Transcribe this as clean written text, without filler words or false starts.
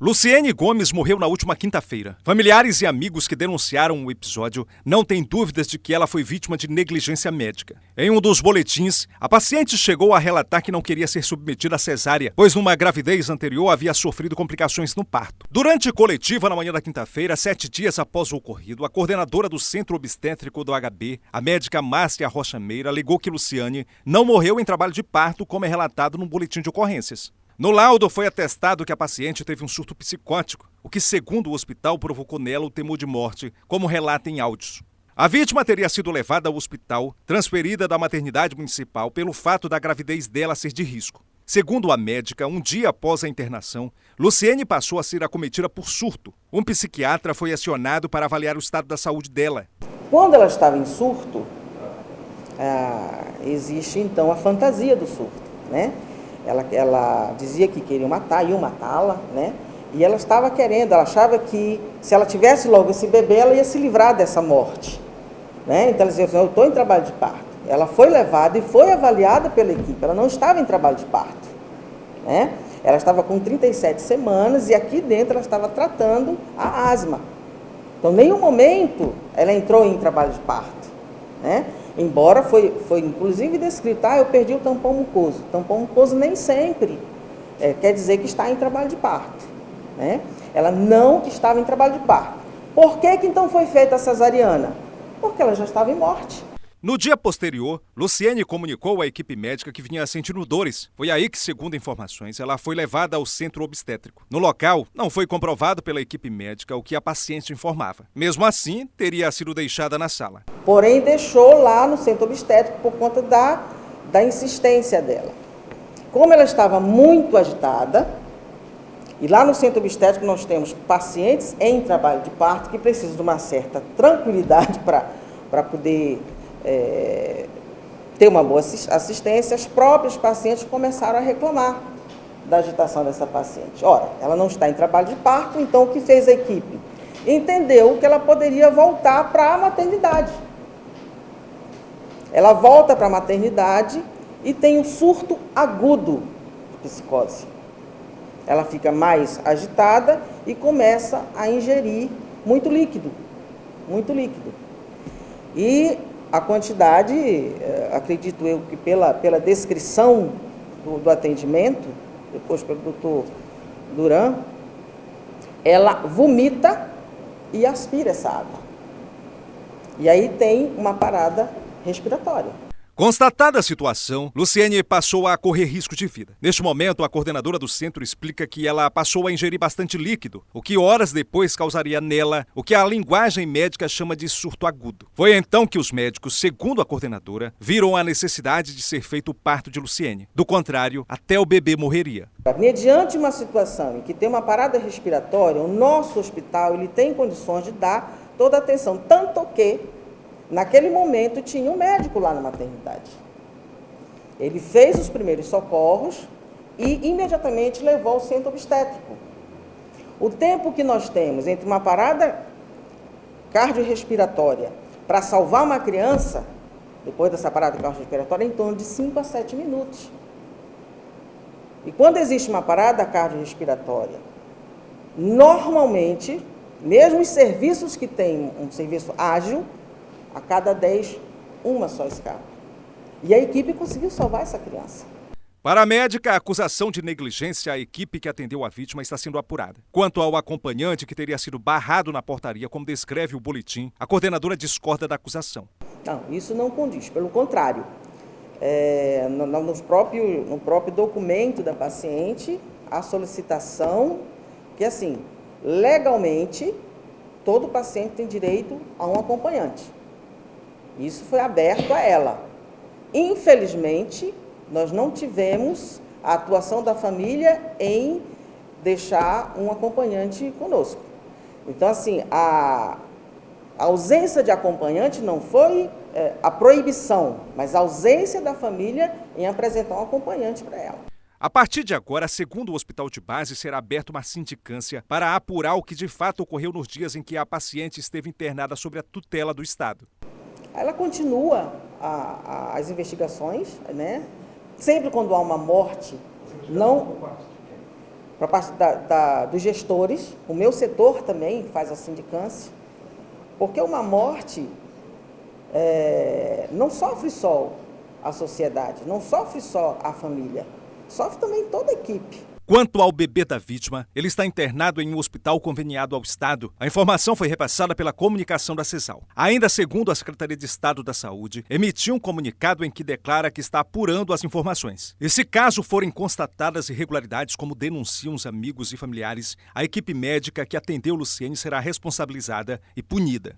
Luciene Gomes morreu na última quinta-feira. Familiares e amigos que denunciaram o episódio não têm dúvidas de que ela foi vítima de negligência médica. Em um dos boletins, a paciente chegou a relatar que não queria ser submetida à cesárea, pois numa gravidez anterior havia sofrido complicações no parto. Durante coletiva na manhã da quinta-feira, 7 dias após o ocorrido, a coordenadora do Centro Obstétrico do HB, a médica Márcia Rocha Meira, alegou que Luciane não morreu em trabalho de parto, como é relatado no boletim de ocorrências. No laudo foi atestado que a paciente teve um surto psicótico, o que, segundo o hospital, provocou nela o temor de morte, como relata em áudios. A vítima teria sido levada ao hospital, transferida da maternidade municipal pelo fato da gravidez dela ser de risco. Segundo a médica, um dia após a internação, Luciene passou a ser acometida por surto. Um psiquiatra foi acionado para avaliar o estado da saúde dela. Quando ela estava em surto, existe então a fantasia do surto, né? Ela dizia que queria matar, iam matá-la, né? E ela estava querendo, ela achava que se ela tivesse logo esse bebê, ela ia se livrar dessa morte, né? Então ela dizia assim, eu estou em trabalho de parto. Ela foi levada e foi avaliada pela equipe, ela não estava em trabalho de parto, né? Ela estava com 37 semanas e aqui dentro ela estava tratando a asma. Então, em nenhum momento ela entrou em trabalho de parto, né? Embora foi inclusive descrito, eu perdi o tampão mucoso. O tampão mucoso nem sempre quer dizer que está em trabalho de parto, né? Ela não estava em trabalho de parto. Por que então foi feita a cesariana? Porque ela já estava em morte. No dia posterior, Luciene comunicou à equipe médica que vinha sentindo dores. Foi aí que, segundo informações, ela foi levada ao centro obstétrico. No local, não foi comprovado pela equipe médica o que a paciente informava. Mesmo assim, teria sido deixada na sala. Porém, deixou lá no centro obstétrico por conta da insistência dela. Como ela estava muito agitada, e lá no centro obstétrico nós temos pacientes em trabalho de parto que precisam de uma certa tranquilidade para poder ter uma boa assistência, as próprias pacientes começaram a reclamar da agitação dessa paciente. Ora, ela não está em trabalho de parto, então o que fez a equipe? Entendeu que ela poderia voltar para a maternidade. Ela volta para a maternidade e tem um surto agudo de psicose. Ela fica mais agitada e começa a ingerir muito líquido. E a quantidade, acredito eu que pela descrição do atendimento, depois pelo doutor Duran, ela vomita e aspira essa água. E aí tem uma parada respiratória. Constatada a situação, Luciene passou a correr risco de vida. Neste momento, a coordenadora do centro explica que ela passou a ingerir bastante líquido, o que horas depois causaria nela o que a linguagem médica chama de surto agudo. Foi então que os médicos, segundo a coordenadora, viram a necessidade de ser feito o parto de Luciene. Do contrário, até o bebê morreria. Mediante uma situação em que tem uma parada respiratória, o nosso hospital ele tem condições de dar toda a atenção, tanto que naquele momento tinha um médico lá na maternidade. Ele fez os primeiros socorros e imediatamente levou ao centro obstétrico. O tempo que nós temos entre uma parada cardiorrespiratória para salvar uma criança, depois dessa parada cardiorrespiratória, é em torno de 5 a 7 minutos. E quando existe uma parada cardiorrespiratória, normalmente, mesmo os serviços que têm um serviço ágil, a cada 10, uma só escapa. E a equipe conseguiu salvar essa criança. Para a médica, a acusação de negligência à equipe que atendeu a vítima está sendo apurada. Quanto ao acompanhante que teria sido barrado na portaria, como descreve o boletim, a coordenadora discorda da acusação. Não, isso não condiz, pelo contrário. No próprio documento da paciente, a solicitação que, assim, legalmente, todo paciente tem direito a um acompanhante. Isso foi aberto a ela. Infelizmente, nós não tivemos a atuação da família em deixar um acompanhante conosco. Então, assim, a ausência de acompanhante não foi a proibição, mas a ausência da família em apresentar um acompanhante para ela. A partir de agora, segundo o hospital de base, será aberta uma sindicância para apurar o que de fato ocorreu nos dias em que a paciente esteve internada sob a tutela do Estado. Ela continua as investigações, né? Sempre quando há uma morte, não... para a parte dos gestores, o meu setor também faz a sindicância, porque uma morte não sofre só a sociedade, não sofre só a família, sofre também toda a equipe. Quanto ao bebê da vítima, ele está internado em um hospital conveniado ao Estado. A informação foi repassada pela comunicação da CESAL. Ainda segundo a Secretaria de Estado da Saúde, emitiu um comunicado em que declara que está apurando as informações. E se caso forem constatadas irregularidades, como denunciam os amigos e familiares, a equipe médica que atendeu Luciene será responsabilizada e punida.